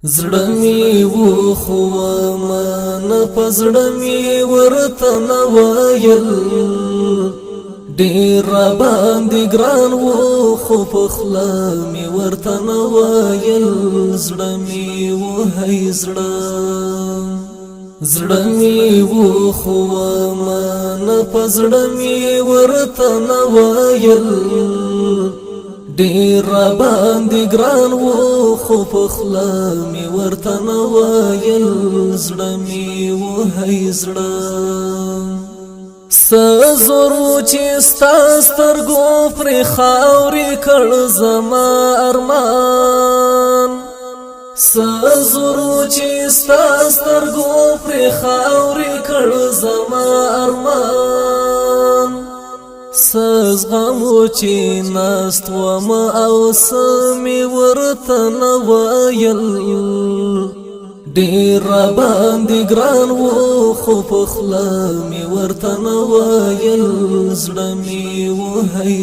زړه می و خو ما پزړه می ورته نه ویل ډېر باندې ګران و خو په خوله می ورته نه ویل زړه می و هی زړه می و خو ما پزړه می ورته نه ویل ډېر باندې ګران و خو په خوله می ورته نه ویل زړه می و هی څه زور چې ستا سترګو پرې خاورې کړ زما ارمان څه زور چې ستا سترګو پرې خاورې کړ زما ارمان څه زغمو چې ناست وم او څه مې ورته نه ویل ډېر باندې ګران و خو په خوله مې ورته نه ویل زړه مې و هی